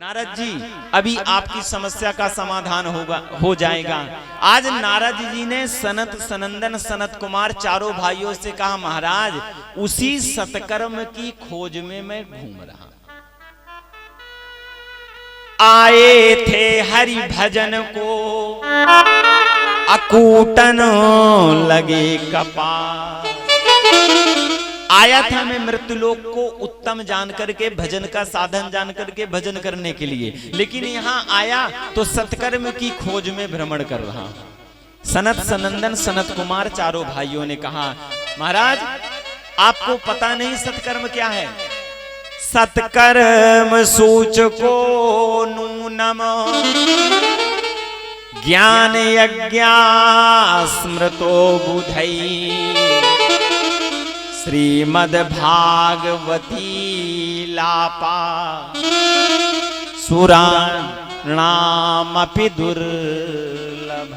नारद जी अभी आपकी समस्या का समाधान हो जाएगा। आज नारद जी ने सनत सनंदन सनत कुमार चारों भाइयों से कहा, महाराज उसी सत्कर्म की खोज में मैं घूम रहा, आए थे हरि भजन को अकूटन लगे कपाल। आया था मैं मृत्युलोक को उत्तम जान करके, भजन का साधन जान करके भजन करने के लिए, लेकिन यहाँ आया तो सत्कर्म की खोज में भ्रमण कर रहा। सनत सनंदन सनत कुमार चारों भाइयों ने कहा, महाराज आपको पता नहीं सत्कर्म क्या है? सत्कर्म सूचको नूनम ज्ञान यज्ञ स्मृतो बुधई श्रीमद् भागवती लापा सुराणामपि दुर्लभ।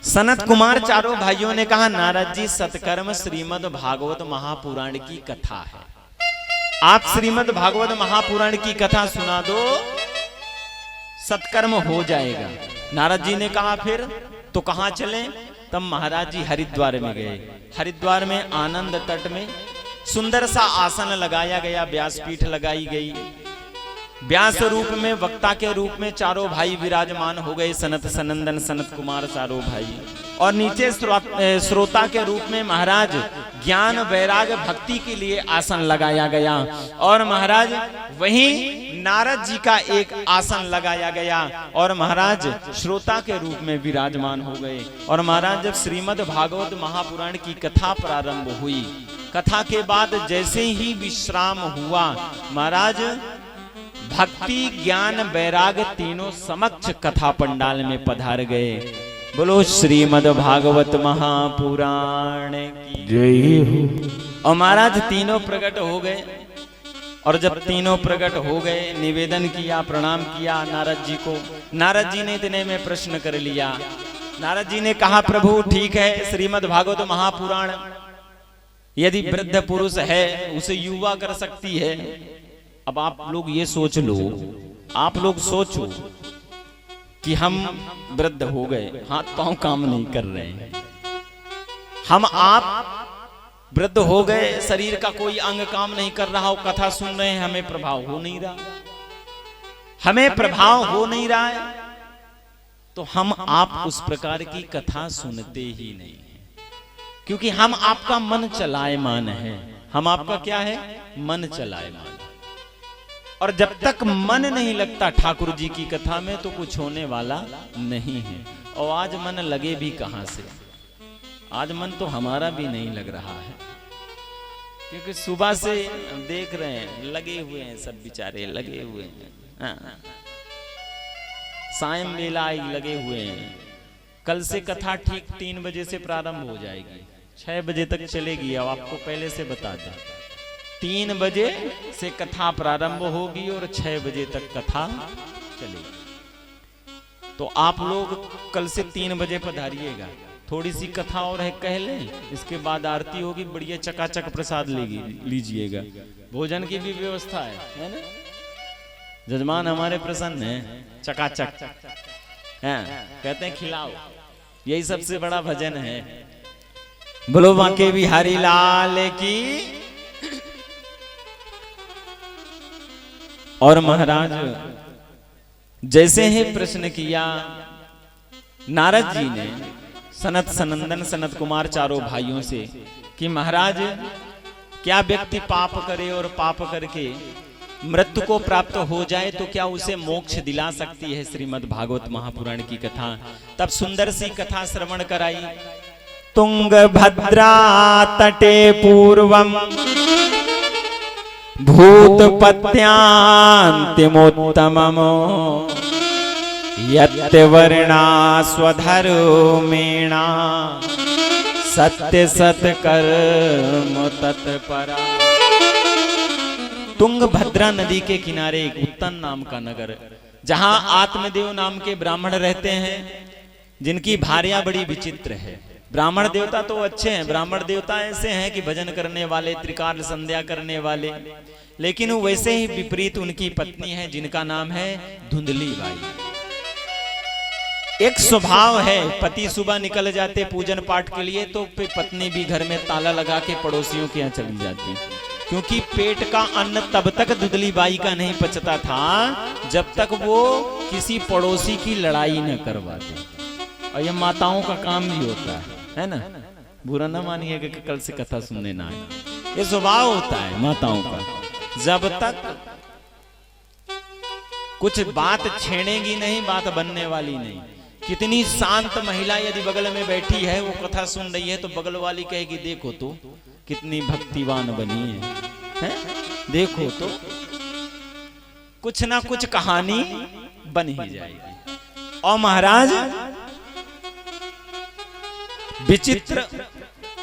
सनत कुमार चारों भाइयों ने कहा, नारद जी सत्कर्म श्रीमद् भागवत महापुराण की कथा है, आप श्रीमद् भागवत महापुराण की कथा सुना दो, सत्कर्म हो जाएगा। नारद जी ने कहा फिर तो कहां चलें? तब महाराज जी हरिद्वार में गए। हरिद्वार में आनंद तट में सुंदर सा आसन लगाया गया, व्यासपीठ लगाई गई, व्यास रूप में वक्ता के रूप में चारों भाई विराजमान हो गए, सनत सनंदन सनत कुमार चारों भाई, और नीचे श्रोता के रूप में महाराज ज्ञान वैराग भक्ति के लिए आसन लगाया गया, और महाराज वहीं नारद जी का एक आसन लगाया गया, और महाराज श्रोता के रूप में विराजमान हो गए। और महाराज जब श्रीमद् भागवत महापुराण की कथा प्रारंभ हुई, कथा के बाद जैसे ही विश्राम हुआ, महाराज भक्ति ज्ञान वैराग तीनों समक्ष कथा पंडाल में पधार गए। बोलो श्रीमद् भागवत महापुराण की जय हो। और महाराज तीनों प्रकट हो गए, और जब तीनों प्रकट हो गए, निवेदन किया, प्रणाम किया नारद जी को। नारद जी ने इतने में प्रश्न कर लिया। नारद जी ने कहा, प्रभु ठीक है, श्रीमद् भागवत महापुराण यदि वृद्ध पुरुष है उसे युवा कर सकती है। अब आप लोग ये सोच लो, आप लोग सोचो कि हम वृद्ध हो गए, हाथ पांव काम नहीं कर रहे हैं, हम आप वृद्ध हो गए, शरीर का कोई अंग काम नहीं कर रहा हो, कथा सुन रहे हैं, हमें प्रभाव हो नहीं रहा, हमें प्रभाव हो नहीं रहा है, तो हम आप उस प्रकार की कथा सुनते ही नहीं है, क्योंकि हम आपका मन चलायमान है। हम आपका क्या है? मन चलायमान। और जब तक मन नहीं लगता ठाकुर जी की कथा में तो कुछ होने वाला नहीं है। और आज मन लगे भी कहां से? आज मन तो हमारा भी नहीं लग रहा है, क्योंकि सुबह से देख रहे हैं लगे हुए हैं, सब बेचारे लगे हुए हैं, सायं मेला लगे हुए हैं। कल से कथा ठीक 3 बजे से प्रारंभ हो जाएगी, 6 बजे तक चलेगी। अब आपको पहले से बता दें, 3 बजे से कथा प्रारंभ होगी और 6 बजे तक कथा चलेगी। तो आप लोग कल से 3 बजे पधारिएगा। थोड़ी सी कथा और है, कह लें, इसके बाद आरती होगी, बढ़िया चकाचक प्रसाद लीजिएगा। भोजन की भी व्यवस्था है ना? जजमान हमारे प्रसन्न है, चकाचक हैं, कहते हैं खिलाओ, यही सबसे बड़ा भजन है। बोलो बांके बिहारी लाल की। और महाराज जैसे ही प्रश्न किया, नारद जी ने सनत सनंदन सनत कुमार चारों भाइयों से कि महाराज क्या व्यक्ति पाप करे और पाप करके मृत्यु को प्राप्त हो जाए तो क्या उसे मोक्ष दिला सकती है श्रीमद् भागवत महापुराण की कथा? तब सुंदर सी कथा श्रवण कराई। तुंगभद्रा तटे पूर्वम भूतपत्यांतिमोत्तमम् यत्वर्णा स्वधर्मेणा सत्य सत्कर्म तत्परा। तुंगभद्रा नदी के किनारे एक उत्तन नाम का नगर, जहां आत्मदेव नाम के ब्राह्मण रहते हैं, जिनकी भार्या बड़ी विचित्र है। ब्राह्मण देवता तो अच्छे हैं, ब्राह्मण देवता ऐसे हैं कि भजन करने वाले, त्रिकाल संध्या करने वाले, लेकिन वैसे ही विपरीत उनकी पत्नी है जिनका नाम है धुंधली बाई। एक स्वभाव है, पति सुबह निकल जाते पूजन पाठ के लिए तो पत्नी भी घर में ताला लगा के पड़ोसियों के यहाँ चली जाती, क्योंकि पेट का अन्न तब तक धुंधली बाई का नहीं पचता था जब तक वो किसी पड़ोसी की लड़ाई न करवा दे। और ये माताओं का काम भी होता है ना, बुरा ना मानिए कि कल से कथा सुनने ना आए, ये स्वभाव होता है माताओं का। जब तक कुछ बात छेड़ेगी नहीं, बात बनने वाली नहीं। कितनी शांत महिला यदि बगल में बैठी है, वो कथा सुन रही है, तो बगल वाली कहेगी देखो तो कितनी भक्तिवान बनी है? देखो तो कुछ ना कुछ कहानी बन ही जाएगी। और महाराज विचित्र,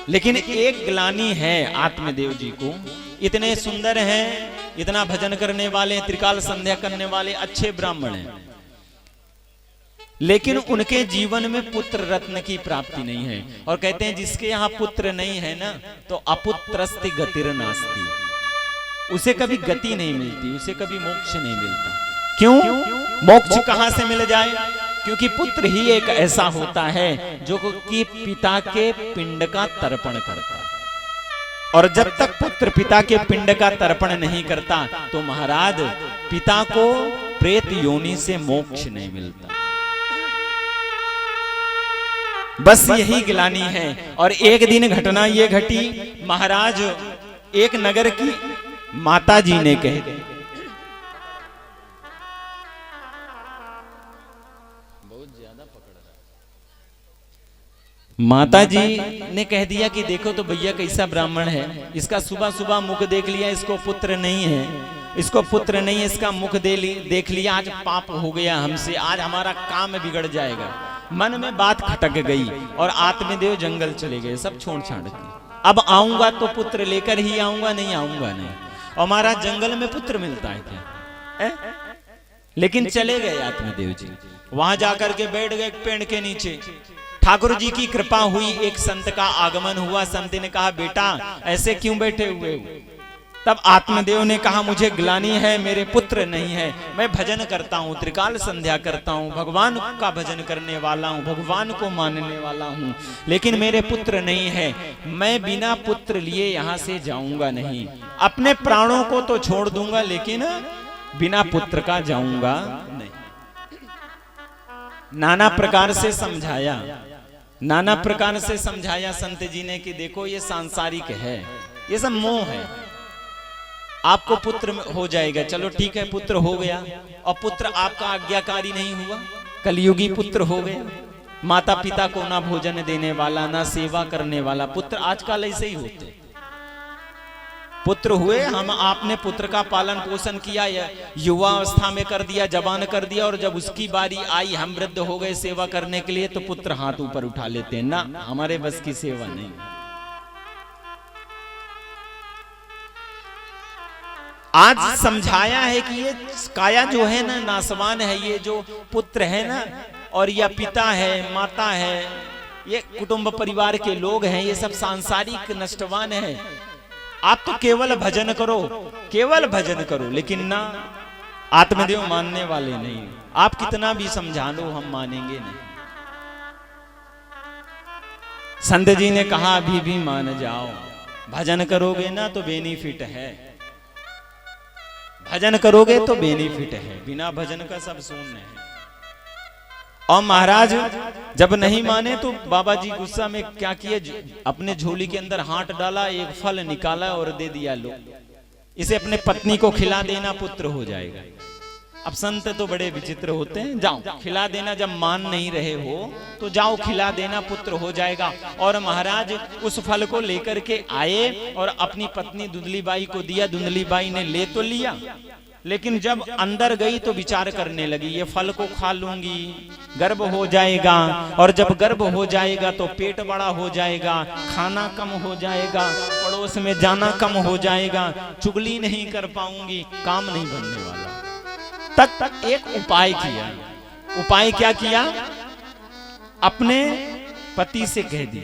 लेकिन एक ग्लानि है आत्मदेव जी को। इतने सुंदर हैं, इतना भजन करने वाले, त्रिकाल संध्या करने वाले, अच्छे ब्राह्मण हैं, लेकिन उनके जीवन में पुत्र रत्न की प्राप्ति नहीं है। और कहते हैं जिसके यहाँ पुत्र नहीं है ना, तो अपुत्रस्ति गतिर नास्ति, उसे कभी गति नहीं मिलती, उसे कभी मोक्ष नहीं मिलता। क्यों? मोक्ष कहां से मिल जाए? क्योंकि पुत्र ही एक ऐसा होता है जो कि पिता के पिंड का तर्पण करता है, और जब तक पुत्र पिता के पिंड का तर्पण नहीं करता तो महाराज पिता को प्रेत योनि से मोक्ष नहीं मिलता। बस यही गिलानी है। और एक दिन घटना ये घटी, महाराज एक नगर की माता जी ने कह दी, बहुत ज्यादा पकड़ रहा, माता जी ने कह दिया कि देखो तो भैया कैसा ब्राह्मण है, इसका सुबह सुबह मुख देख लिया, इसको पुत्र नहीं है, इसको पुत्र नहीं है, इसका मुख देख लिया, आज पाप हो गया हमसे, आज हमारा काम बिगड़ जाएगा। मन में बात खटक गई और आत्मदेव जंगल चले गए, सब छोड़ छाड़ के। अब आऊंगा तो पुत्र लेकर ही आऊंगा, नहीं आऊंगा नहीं। और महाराज जंगल में पुत्र मिलता है क्या? लेकिन चले गए आत्मदेव जी, वहां जाकर के बैठ गए पेड़ के नीचे। ठाकुर जी की कृपा हुई, एक संत का आगमन हुआ। संत ने कहा बेटा ऐसे क्यों बैठे हुए हो? तब आत्मदेव ने कहा मुझे ग्लानि है, मेरे पुत्र नहीं है, मैं भजन करता हूँ, त्रिकाल संध्या करता हूँ, भगवान का भजन करने वाला हूँ, भगवान को मानने वाला हूँ, लेकिन मेरे पुत्र नहीं है। मैं बिना पुत्र लिए यहाँ से जाऊंगा नहीं, अपने प्राणों को तो छोड़ दूंगा लेकिन बिना पुत्र का जाऊंगा नहीं। नाना प्रकार से समझाया, नाना प्रकार से समझाया संत जी ने कि देखो ये सांसारिक है, ये सब मोह है, आपको पुत्र हो जाएगा, चलो ठीक है पुत्र हो गया, और पुत्र आपका आज्ञाकारी नहीं हुआ, कलयुगी पुत्र हो गया, माता पिता को ना भोजन देने वाला, ना सेवा करने वाला पुत्र। आजकल ऐसे ही होते, पुत्र हुए, हम आपने पुत्र का पालन पोषण किया, युवा अवस्था में कर दिया, जवान कर दिया, और जब उसकी बारी आई, हम वृद्ध हो गए सेवा करने के लिए, तो पुत्र हाथ ऊपर उठा लेते हैं, ना हमारे बस की सेवा नहीं। आज समझाया है कि ये काया जो है ना नासवान है, ये जो पुत्र है ना, और या पिता है, माता है, ये कुटुंब परिवार के लोग हैं, ये सब सांसारिक नष्टवान है। आप तो केवल भजन करो, केवल भजन करो, लेकिन ना आत्मदेव मानने वाले नहीं। आप कितना भी समझा लो हम मानेंगे नहीं। संत जी ने कहा अभी भी मान जाओ, भजन करोगे ना तो बेनिफिट है, भजन करोगे तो बेनिफिट है, बिना भजन का सब शून्य है। और महाराज जब नहीं माने तो बाबा जी गुस्सा में क्या किए, अपने झोली के अंदर हाथ डाला, एक फल निकाला और दे दिया, लो इसे अपने पत्नी को खिला देना, पुत्र हो जाएगा। अब संत तो बड़े विचित्र होते हैं, जाओ खिला देना, जब मान नहीं रहे हो तो जाओ खिला देना, पुत्र हो जाएगा। और महाराज उस फल को लेकर के आए और अपनी पत्नी धुंधली बाई को दिया। धुंधली बाई ने ले तो लिया, लेकिन जब अंदर गई तो विचार करने लगी, ये फल को खा लूंगी, गर्भ हो जाएगा, और जब गर्भ हो जाएगा तो पेट बड़ा हो जाएगा, खाना कम हो जाएगा, पड़ोस में जाना कम हो जाएगा, चुगली नहीं कर पाऊंगी, काम नहीं बनने वाला। तक एक उपाय किया। उपाय क्या किया? अपने पति से कह दी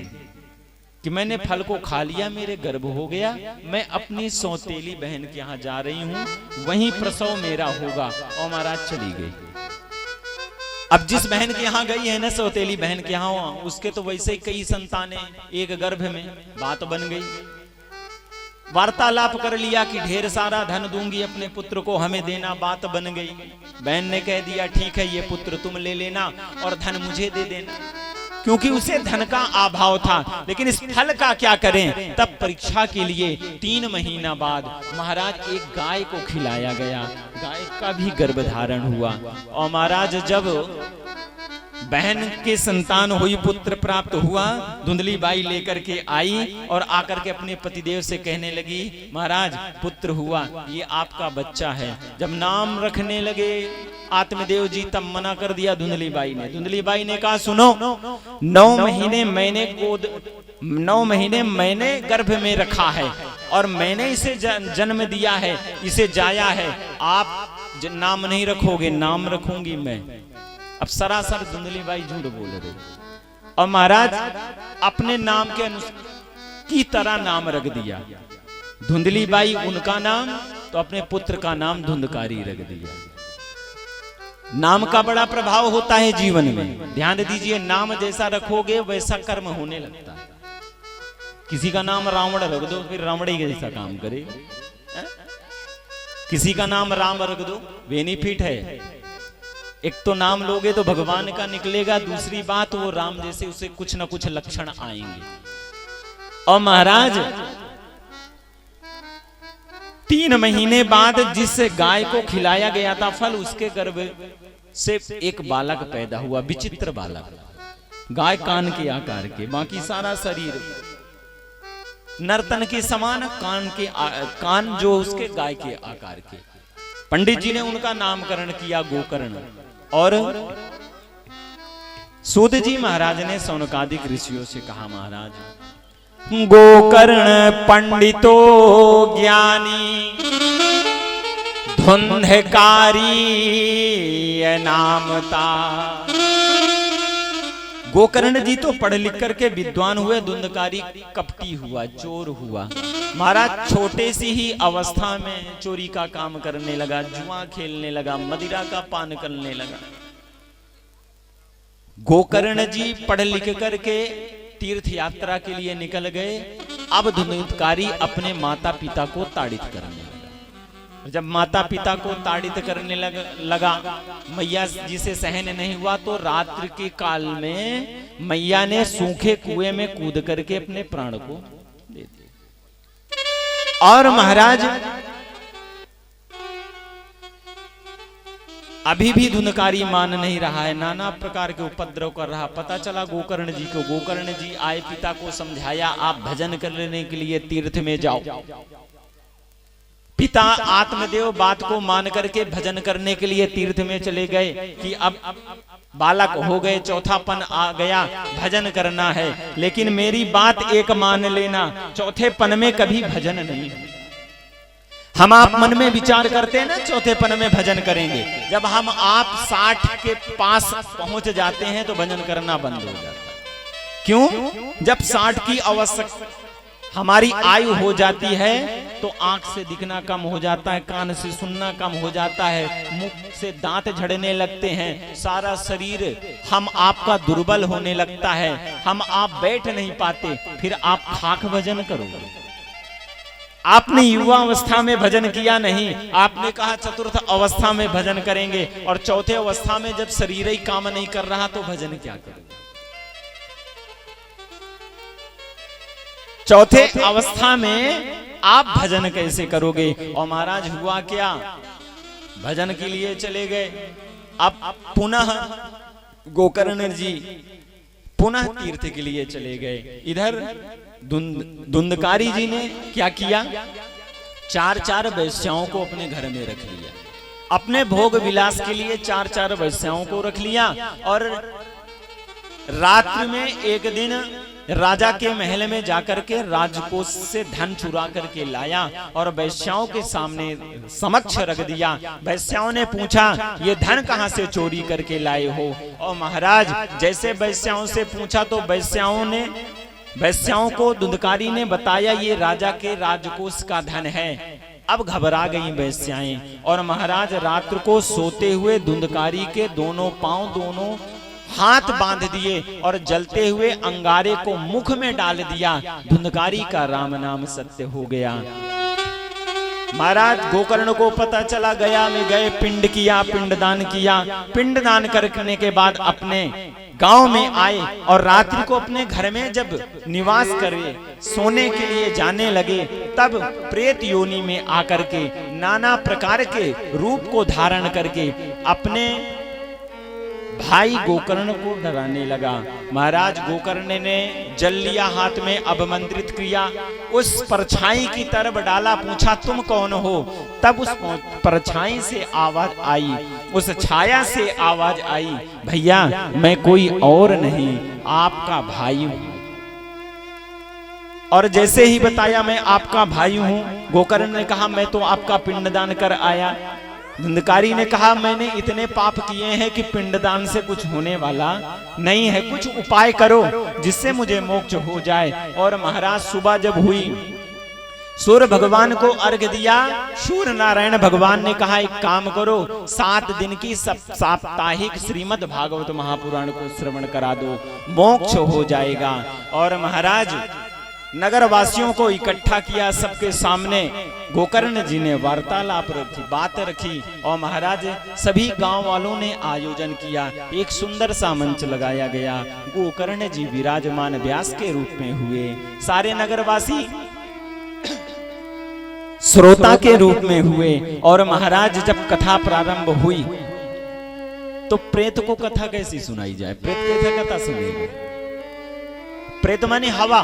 कि मैंने फल को खा लिया, मेरे गर्भ हो गया, मैं अपनी सौतेली बहन के यहाँ जा रही हूँ, वहीं प्रसव मेरा होगा। और महाराज चली गई। अब जिस बहन के यहाँ गई है ना, सौतेली बहन के यहाँ, उसके तो वैसे ही कई संतानें एक गर्भ में, बात बन गई। वार्तालाप कर लिया कि ढेर सारा धन दूंगी अपने पुत्र को, हमें देना, बात बन गई। बहन ने कह दिया ठीक है, ये पुत्र तुम ले लेना और धन मुझे दे देना, क्योंकि उसे धन का अभाव था। लेकिन इस फल का क्या करें? तब परीक्षा के लिए 3 महीना बाद महाराज एक गाय को खिलाया गया, गाय का भी गर्भधारण हुआ। और महाराज जब बहन के संतान हुई, पुत्र प्राप्त हुआ, धुंधली बाई लेकर के आई और आकर के अपने पतिदेव से कहने लगी, महाराज पुत्र हुआ, ये आपका बच्चा है। जब नाम रखने लगे आत्मदेव जी, तब मना कर दिया धुंधली बाई ने। धुंधली बाई ने कहा सुनो, 9 महीने मैंने गर्भ में रखा है और मैंने इसे जन्म दिया है, इसे जाया है। आप नाम नहीं रखोगे, नाम रखूंगी मैं। अब सरासर धुंधली बाई झूठ बोल रही। और महाराज अपने नाम के की तरह नाम रख दिया। धुंधली बाई उनका नाम, तो अपने पुत्र का नाम धुंधकारी रख दिया। नाम का बड़ा प्रभाव होता है जीवन में, ध्यान दीजिए। नाम जैसा रखोगे वैसा कर्म होने लगता है। किसी का नाम रावण रख दो, फिर रावण ही जैसा काम करे। किसी का नाम राम रख दो, बेनिफिट है। एक तो नाम लोगे तो भगवान का निकलेगा, दूसरी बात वो राम जैसे उसे कुछ न कुछ लक्षण आएंगे। और महाराज 3 महीने बाद जिस गाय को खिलाया गया था फल, उसके गर्भ से एक बालक पैदा हुआ, विचित्र बालक, गाय कान के आकार के, बाकी सारा शरीर नर्तन के समान, कान जो उसके गाय के आकार के। पंडित जी ने उनका नामकरण किया गोकर्ण। और सूत जी महाराज ने सौनकादिक ऋषियों से कहा, महाराज गोकर्ण पंडितो ज्ञानी धुंधकारी नामता। गोकर्ण जी तो पढ़ लिख करके विद्वान हुए, धुंधकारी कपटी हुआ, चोर हुआ। महाराज छोटे सी ही अवस्था में चोरी का काम करने लगा, जुआ खेलने लगा, मदिरा का पान करने लगा। गोकर्ण जी पढ़ लिख करके तीर्थ यात्रा के लिए निकल गए। अब धुंधकारी अपने माता पिता को ताड़ित करने लगा। जब माता पिता को ताड़ित करने लगा, मैया जी से सहन नहीं हुआ, तो रात्रि के काल में मैया ने सूखे कुएं में कूद करके अपने प्राण को दे दिया। और महाराज अभी भी धुंधकारी मान नहीं रहा है, नाना प्रकार के उपद्रव कर रहा। पता चला गोकर्ण जी को। गोकर्ण जी आए, पिता को समझाया, आप भजन करने के लिए तीर्थ में जाओ। पिता आत्मदेव बात को मान करके भजन करने के लिए तीर्थ में चले गए कि अब बालक हो गए, चौथापन आ गया, भजन करना है। लेकिन मेरी बात एक मान लेना, चौथेपन में कभी भजन नहीं। हम आप मन में विचार करते हैं ना, चौथेपन में भजन करेंगे। जब हम आप 60 के पास पहुंच जाते हैं तो भजन करना बंद हो जाता है। क्यों? जब 60 की आवश्यक हमारी आयु हो जाती है तो आंख से दिखना कम हो जाता है, कान से सुनना कम हो जाता है, मुख से दांत झड़ने लगते हैं, सारा शरीर हम आपका दुर्बल होने लगता है, हम आप बैठ नहीं पाते। फिर आप खाक भजन करोगे। आपने युवा अवस्था में भजन किया नहीं, आपने कहा चतुर्थ अवस्था में भजन करेंगे, और चौथे अवस्था में जब शरीर ही काम नहीं कर रहा तो भजन क्या करोगे? चौथे अवस्था में आप भजन कैसे करोगे? और महाराज हुआ क्या, भजन के लिए चले गए। अब पुनः गोकर्ण जी पुनः तीर्थ के लिए चले गए। इधर धुंधकारी जी ने क्या किया, 4 वैश्याओं को अपने घर में रख लिया। अपने भोग विलास के लिए 4 वैश्याओं को रख लिया। और रात्रि में एक दिन राजा के महल में जाकर के राजकोष से धन चुरा करके लाया और वैश्याओं के सामने समक्ष रख दिया। वैश्याओं ने पूछा, ये धन कहां से चोरी करके लाए हो? और महाराज जैसे वैश्याओं से पूछा तो वैश्याओं ने वैश्याओं को धुंधकारी ने बताया ये राजा के राजकोष का धन है। अब घबरा गई वैश्याएं और महाराज रात्र को सोते हुए धुंधकारी के दोनों पांव दोनों हाथ बांध दिए और जलते हुए अंगारे को मुख में डाल दिया। धुंधकारी का राम नाम सत्य हो गया। महाराज गोकर्ण को पता चला, गया में गए, पिंड किया, पिंडदान किया। पिंडदान करने के बाद अपने गांव में आए और रात्रि को अपने घर में जब निवास करे, सोने के लिए जाने लगे, तब प्रेत योनि में आकर के नाना प्रकार के रूप को धारण करके अपने भाई गोकर्ण को डराने लगा। महाराज गोकर्ण ने जल लिया हाथ में, अभिमंत्रित किया, उस परछाई की तरफ डाला, पूछा तुम कौन हो? तब उस परछाई से आवाज आई, उस छाया से आवाज आई, भैया मैं कोई और नहीं, आपका भाई हूं। और जैसे ही बताया मैं आपका भाई हूं, गोकर्ण ने कहा मैं तो आपका पिंडदान कर आया। धुंधकारी ने कहा मैंने इतने पाप किए हैं कि पिंडदान से कुछ होने वाला नहीं है, कुछ उपाय करो जिससे मुझे मोक्ष हो जाए। और महाराज सुबह जब हुई, सूर्य भगवान को अर्घ दिया। सूर्य नारायण भगवान ने कहा एक काम करो, 7 दिन की साप्ताहिक श्रीमद् भागवत महापुराण को श्रवण करा दो, मोक्ष हो जाएगा। और महाराज नगर वासियों को इकट्ठा किया, सबके सामने गोकर्ण जी ने वार्तालाप रखी, बात रखी। और महाराज सभी गांव वालों ने आयोजन किया, एक सुंदर सा मंच लगाया गया। गोकर्ण जी विराजमान व्यास के रूप में हुए, सारे नगरवासी श्रोता के रूप में हुए। और महाराज जब कथा प्रारंभ हुई तो प्रेत को कथा कैसी सुनाई जाए? प्रेत कैसे कथा सुनेगा? प्रेत माने हवा,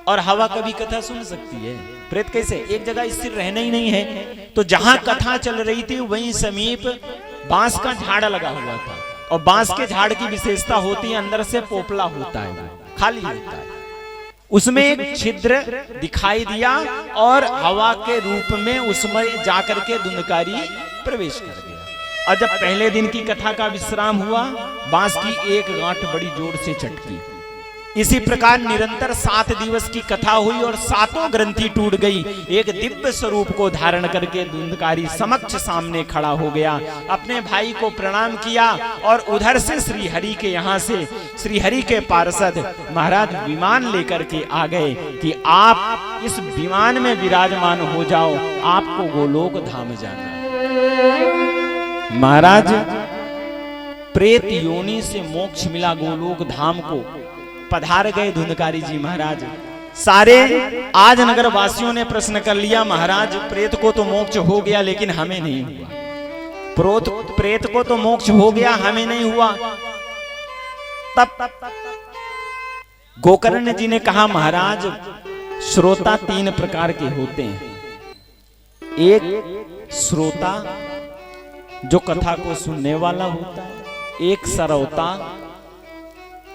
और हवा कभी कथा सुन सकती है? प्रेत कैसे? एक जगह स्थिर रहना ही नहीं है। तो जहां कथा चल रही थी वहीं समीप बांस का झाड़ लगा हुआ था, और बांस के झाड़ की विशेषता होती है अंदर से पोपला होता है, खाली होता है। उसमें एक छिद्र दिखाई दिया और हवा के रूप में उसमें जाकर के धुंधकारी प्रवेश कर गया। और जब पहले दिन की कथा का विश्राम हुआ, बांस की एक गांठ बड़ी जोर से चटकी। इसी प्रकार निरंतर 7 दिवस की कथा हुई और 7 ग्रंथि टूट गई। एक दिव्य स्वरूप को धारण करके धुंधकारी समक्ष सामने खड़ा हो गया, अपने भाई को प्रणाम किया। और उधर से श्री हरि के यहाँ से श्री हरि के पार्षद महाराज विमान लेकर के आ गए कि आप इस विमान में विराजमान हो जाओ, आपको गोलोक धाम जाना। महाराज प्रेत योनि से मोक्ष मिला, गोलोक धाम को पधार गए धुंधकारी जी महाराज। सारे आज नगर वासियों ने प्रश्न कर लिया, महाराज प्रेत को तो मोक्ष हो गया लेकिन हमें नहीं हुआ। प्रेत को तो मोक्ष हो गया, हमें नहीं हुआ। तब गोकर्ण जी ने कहा, महाराज श्रोता 3 प्रकार के होते हैं। एक श्रोता जो कथा को सुनने वाला होता है, एक श्रोता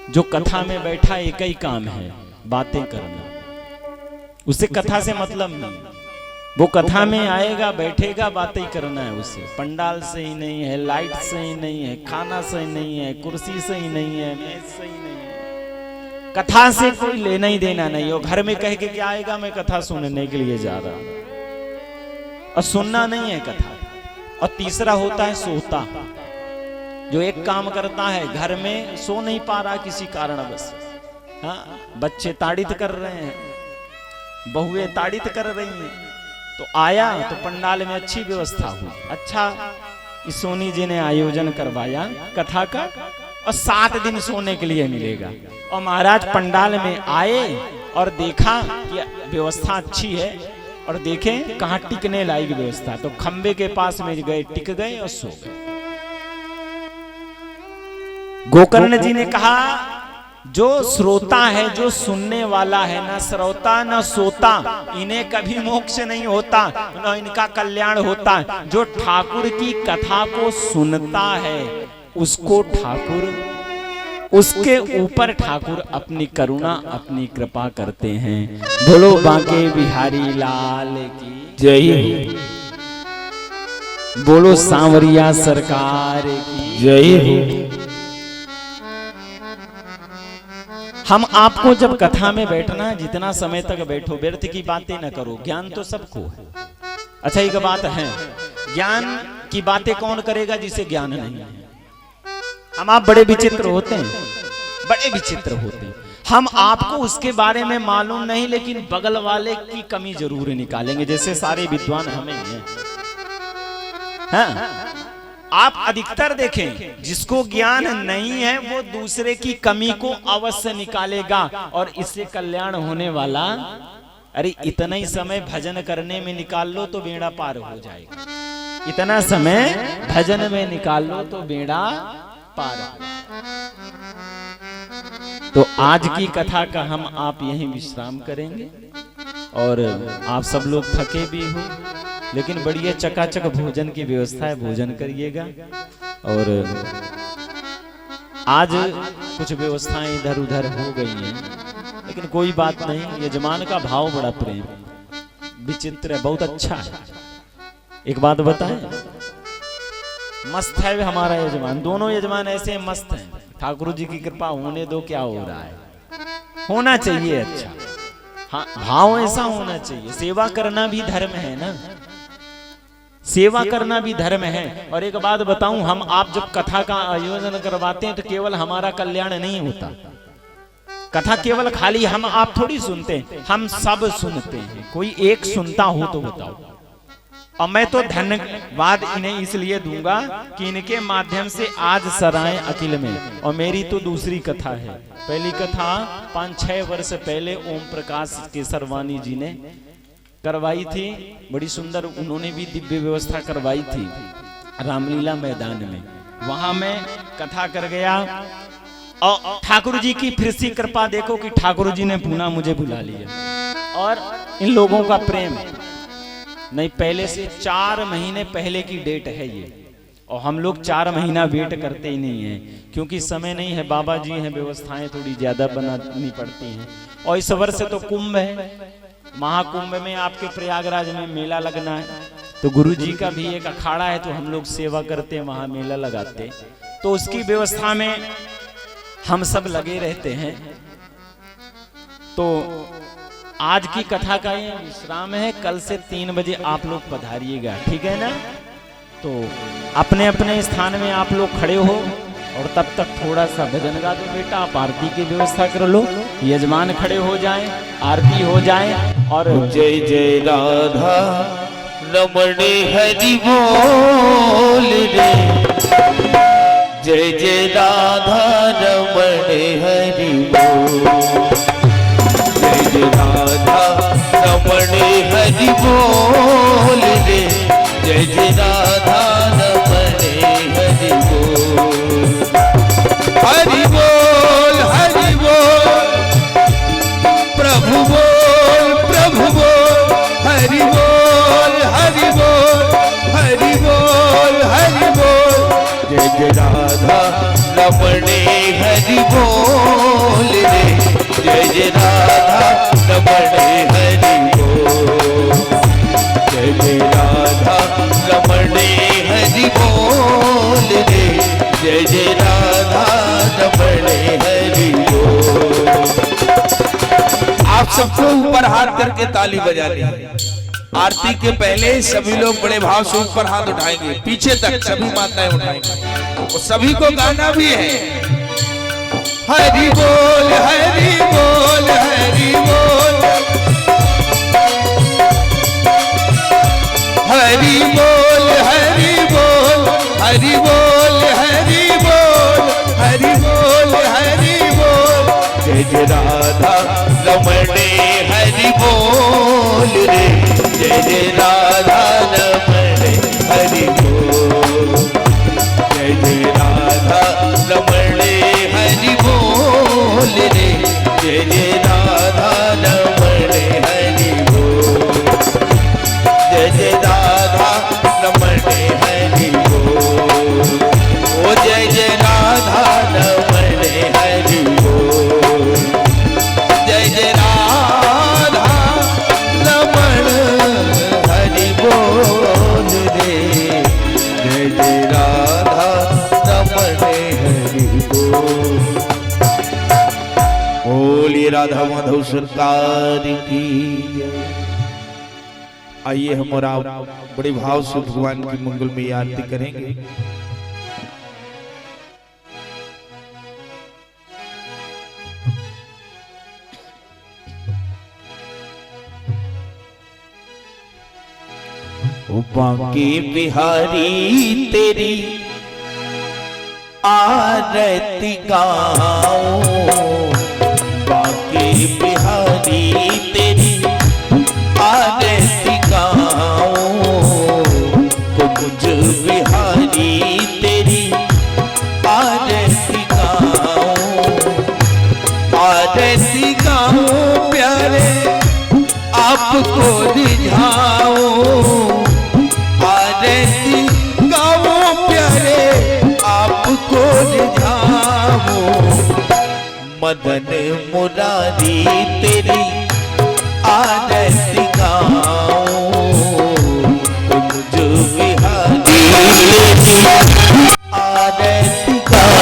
जो कथा में बैठा एक ही काम है, बातें करना, उसे कथा से मतलब नहीं। वो कथा में आएगा, बैठेगा, बातें करना है उसे। पंडाल सही नहीं है, लाइट सही नहीं है, खाना सही नहीं है, कुर्सी सही नहीं है, मेज सही नहीं है, कथा से कोई लेना ही देना नहीं। और घर में कह के क्या आएगा, मैं कथा सुनने के लिए जा रहा हूं, और सुनना नहीं है कथा। और तीसरा होता है सोता, जो एक काम करता है, घर में सो नहीं पा रहा किसी कारणवश। हाँ, बच्चे ताड़ित कर रहे हैं, बहुएं ताड़ित कर रही हैं, तो आया तो पंडाल में अच्छी व्यवस्था हुई, अच्छा इस सोनी जी ने आयोजन करवाया कथा का, और 7 दिन सोने के लिए मिलेगा। और महाराज पंडाल में आए और देखा कि व्यवस्था अच्छी है, और देखें कहाँ टिकने लायक व्यवस्था, तो खंबे के पास में गए, टिक गए और सो गए। गोकर्ण जी ने कहा, जो श्रोता है, जो सुनने वाला है, ना श्रोता न सोता, इन्हें कभी मोक्ष नहीं होता, न इनका कल्याण होता। जो ठाकुर की कथा को सुनता है उसको ठाकुर, उसके ऊपर ठाकुर अपनी करुणा, अपनी कृपा करते हैं। बोलो बांके बिहारी लाल की जय, बोलो सांवरिया सरकार की जय हो। हम आपको जब कथा में बैठना है, जितना समय तक बैठो, व्यर्थ की बातें न करो। ज्ञान तो सबको है। अच्छा एक बात है, ज्ञान की बातें कौन करेगा जिसे ज्ञान नहीं है। हम आप बड़े विचित्र होते हैं, बड़े विचित्र होते हैं। हम आपको उसके बारे में मालूम नहीं, लेकिन बगल वाले की कमी जरूर निकालेंगे, जैसे सारे विद्वान हमें हैं। हाँ? आप अधिकतर देखें, जिसको ज्ञान नहीं है वो दूसरे की कमी को अवश्य निकालेगा, और इससे कल्याण होने वाला। अरे इतना ही समय भजन करने में निकाल लो तो बेड़ा पार हो जाएगा। इतना समय भजन में निकाल लो तो बेड़ा पार हो। तो आज की कथा का हम आप यहीं विश्राम करेंगे, और आप सब लोग थके भी हो, लेकिन बढ़िया चकाचक भोजन की व्यवस्था है, भोजन करिएगा। और आज कुछ व्यवस्थाएं इधर उधर हो गई हैं, लेकिन कोई बात नहीं। यजमान का भाव बड़ा प्रेम विचित्र है, बहुत अच्छा है। एक बात बताएं, मस्त है हमारा यजमान। दोनों यजमान ऐसे मस्त हैं। ठाकुर जी की कृपा होने दो, क्या हो रहा है, होना चाहिए। अच्छा हाँ, भाव ऐसा होना चाहिए। सेवा करना भी धर्म है ना, सेवा करना भी धर्म है। और एक बात बताऊं, हम आप जब कथा का आयोजन करवाते हैं तो केवल हमारा कल्याण नहीं होता। कथा केवल खाली हम आप थोड़ी सुनते हैं, हम सब सुनते हैं। कोई एक सुनता हो तो बताओ। और मैं तो धन्यवाद इन्हें इसलिए दूंगा कि इनके माध्यम से आज सराय अकिल में, और मेरी तो दूसरी कथा है। पहली कथा 5-6 वर्ष पहले ओम प्रकाश केसरवानी जी ने करवाई थी, बड़ी सुंदर। उन्होंने भी दिव्य व्यवस्था करवाई थी रामलीला मैदान में। वहां मैं कथा कर गया, और ठाकुर जी की फिर से कृपा देखो कि ठाकुर जी ने पुनः मुझे बुला लिया। और इन लोगों का प्रेम नहीं, पहले से 4 महीने पहले की डेट है ये, और हम लोग 4 महीना वेट करते ही नहीं है, क्योंकि समय नहीं है। बाबा जी हैं, व्यवस्थाएं थोड़ी ज्यादा बनानी पड़ती हैं। और इस वर्ष तो कुंभ है, महाकुंभ में आपके प्रयागराज में मेला लगना है, तो गुरु जी का भी एक अखाड़ा है, तो हम लोग सेवा करते हैं, वहां मेला लगाते, तो उसकी व्यवस्था में हम सब लगे रहते हैं। तो आज की कथा का ये विश्राम है। कल से 3 बजे आप लोग पधारिएगा, ठीक है ना। तो अपने अपने स्थान में आप लोग खड़े हो, और तब तक थोड़ा सा भजन गा दो बेटा। आप आरती की व्यवस्था कर लो, यजमान खड़े हो जाएं, आरती हो जाए। और जय जय राधा रमण हरि बोल रे, जय जय राधा रमण हरि बोल, जय जय राधा रमण हरि बोल रे, जय जय राधा रमण हरि बोल, हरि बोल हरि बोल, प्रभु बोल प्रभु बोल, हरि बोल हरि बोल, हरि बोल हरि बोल, जय जय राधा रमण हरि बोल रे, जय जय राधा रमण हरि बोल, जय जय राधा रमण हरि बोल रे, जय जय राधा रमण हरि बोल। आप सबको ऊपर हाथ करके ताली बजा ली। आरती के पहले सभी लोग बड़े भाव से ऊपर हाथ उठाएंगे, पीछे तक सभी माताएं उठाएंगे, और सभी को गाना भी है। हरि बोल हरि बोल हरि बोल, हरि बोल हरि बोल, हरि बोल हरि बोल, हरि बोल हरि बोल, जय जय राधा रमण हरि बोल रे, जय जय राधा रमण हरि बोल, जय जय राधा रमण हरि बोल रे, जय जय राधा रमण हरि बोल, जय जय राधा रमण हरि बोल, ओ जय जय राधा रमण हरि बोल, जय जय राधा रमण हरि बोल रे, जय जय राधा रमण हरि बोल। राधा माधव सरकार की जय। आइए हम और आप बड़े भाव से भगवान की मंगल में आरती करेंगे। बांके बिहारी तेरी आरती गाऊं, बांके बिहारी तेरी आरती गाऊं, कुंज बिहारी तेरी आरती गाऊं प्यारे आपको रिझाऊं, आरती गाऊं प्यारे आपको रिझाऊं, मदन मुरारी तेरी आरती गाऊं, कुंज बिहारी तेरी आरती गाऊं।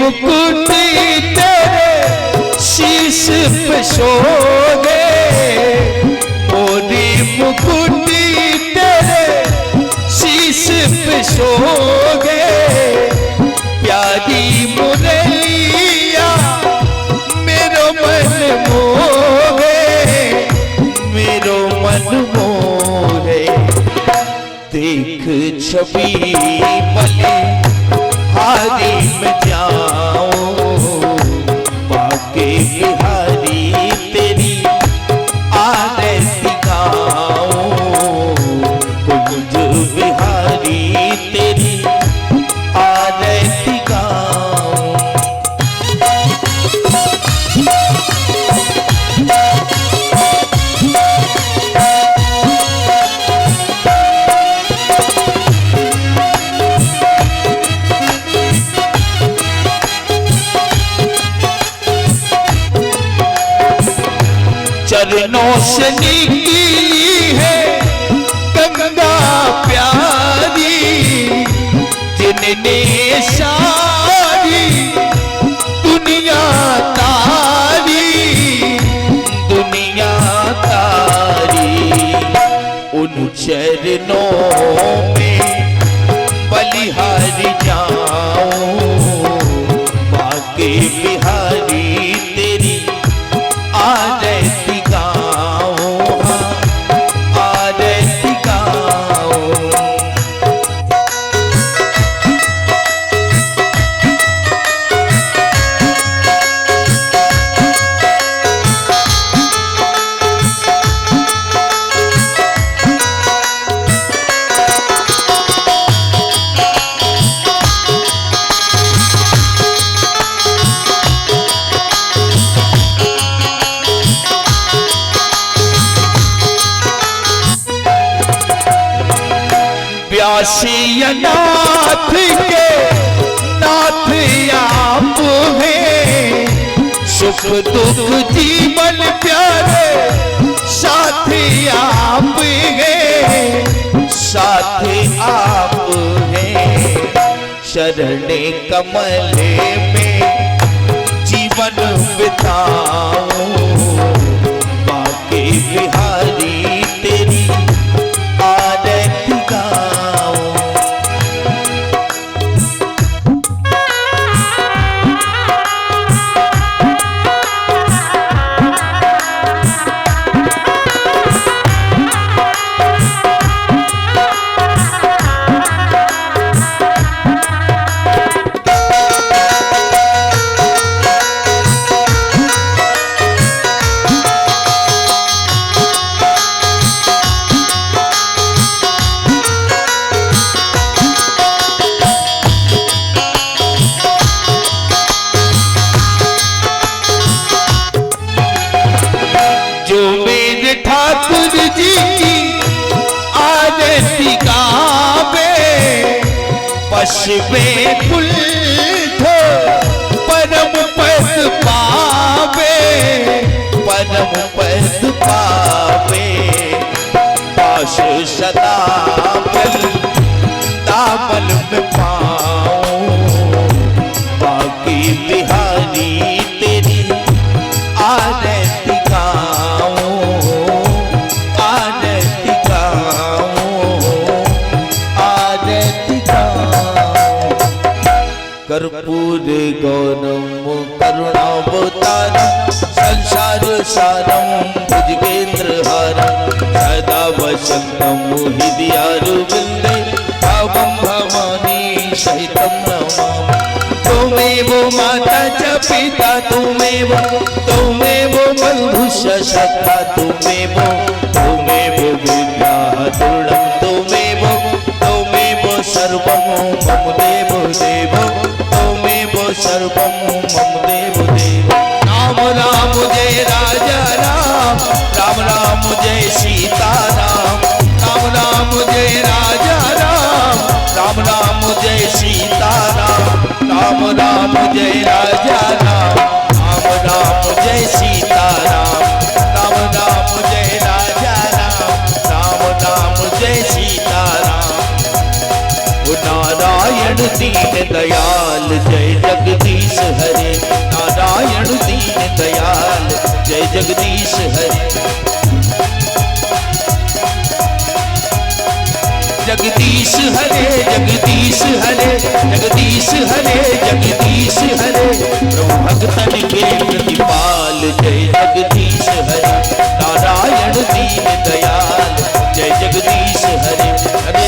मुकुट तेरे शीश पे शोभे, मोरी मुकुट तेरे शीश पे शोभे, प्यारी मुरलिया मेरो मन मोहे, मेरो मन मोहे, देख छवि मले हारी में जाऊं, बांके बिहारी तेरी आरती गाऊं, कुंज बिहारी तेरी आरती गाऊं। चरणों से निकली है गंगा प्यारी, जिनने सारी दुनिया तारी, दुनिया तारी, उन चरणों में बलिहारी जाऊं, बांके बिहारी तेरी आरती गाऊं, आरती गाऊं। व्यासी नाथ के नाथ आप हैं, सुख दुख जीवन प्यारे साथी आप हैं, साथी आप हैं, शरणे कमले में जीवन बिताऊं, बांके बिहारी तेरी आरती गाऊं। ठाकुर जी की आरती गा व्याकुल थो परम पद पावे, परम पद पावे। पाश सदा दामन में पाऊं, बाकी बिहारी तेरी आरती गाऊं, आरती गाऊं, आरती गाऊं। कर्पूर गौरम करुणावतारम संसार सारम भुजगेंद्रहारम सदा वसंतम हृदयारविंदे भावं भवानी सहितं नमामि। त्वमेव माता च पिता त्वमेव, त्वमेव बन्धुश्च सखा त्वमेव, त्वमेव विद्या दृढं त्वमेव, त्वमेव सर्वं मम देव देव, त्वमेव सर्वं मम देव देव। राम राम जय राजा राम, राम राम जय सीता राम, राम राम जय राजा राम, राम राम जय सीता राम, राम राम जय राजा राम, राम राम जय सीता राम, राम राम जय राजा राम, राम राम जय सीता राम। ओ नारायण दीन दयाल जय जगदीश हरे, नारायण दीन दयाल जय जगदीश हरे। जगदीश हरे जगदीश हरे, जगदीश हरे जगदीश हरे। प्रभु भक्तन के प्रतिपाल जय जगदीश हरे, नारायण दीन दयाल जय जगदीश हरे। हरे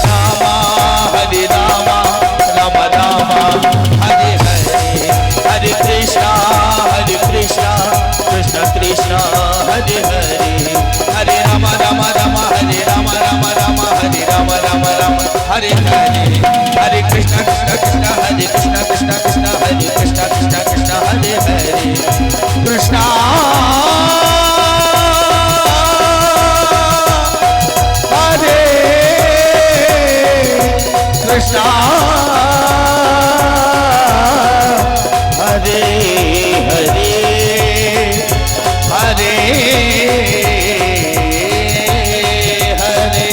रामा राम रामा हरे हरे, हरे कृष्णा कृष्ण कृष्ण हरे हरे, हरे राम राम राम हरे राम राम राम हरे राम राम राम हरे हरे, हरे कृष्ण कृष्ण हरे कृष्ण कृष्ण कृष्ण हरे कृष्ण कृष्ण कृष्ण हरे हरे। कृष्णा हरे कृष्णा हरे हरे, हरे हरे।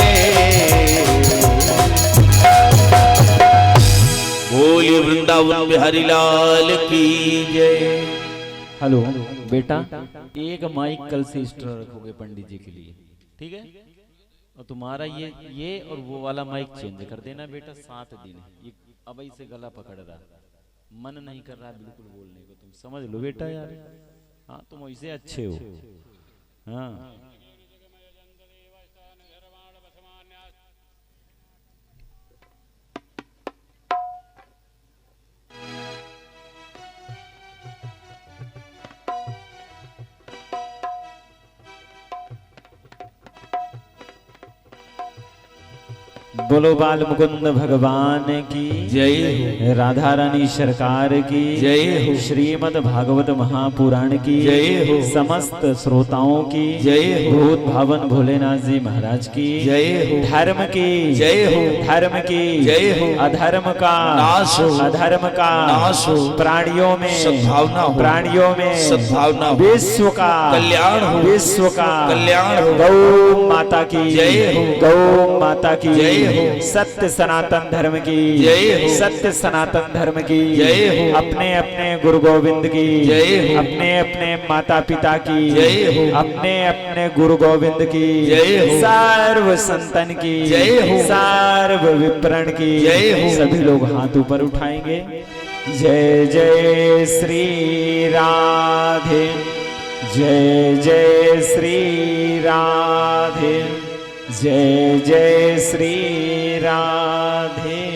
बोलिए वृंदावन बिहारी लाल की जय। हेलो बेटा, एक माइक कल से एक्स्ट्रा रखोगे पंडित जी के लिए, ठीक है? और तुम्हारा ये और वो वाला माइक चेंज कर देना बेटा। 7 दिन ये अब से गला पकड़ रहा, मन नहीं कर रहा बिल्कुल बोलने को, तुम समझ लो बेटा यार। हाँ तुम वैसे अच्छे हो। हाँ बोलो बाल मुकुंद भगवान की जय हो, राधा रानी सरकार की जय हो, श्रीमद् भागवत महापुराण की जय हो, समस्त श्रोताओं की जय हो, भूत भावन भोलेनाथ जी महाराज की जय हो, धर्म की जय हो, धर्म की जय हो, अधर्म का नाश हो, अधर्म का नाश हो, प्राणियों में सद्भावना हो, प्राणियों में सद्भावना हो, विश्व का कल्याण हो, विश्व का कल्याण हो। गौ माता की जय हो, गौ माता की जय हो, सत्य सनातन धर्म की जय हो, सत्य सनातन धर्म की जय हो, अपने अपने गुरु गोविंद की जय हो, अपने अपने माता पिता की जय हो, अपने अपने गुरु गोविंद की जय हो, सर्व संतन की जय हो, सर्व विप्रण की जय हो। सभी लोग हाथ ऊपर उठाएंगे। जय जय श्री राधे, जय जय श्री राधे, जय जय श्री राधे।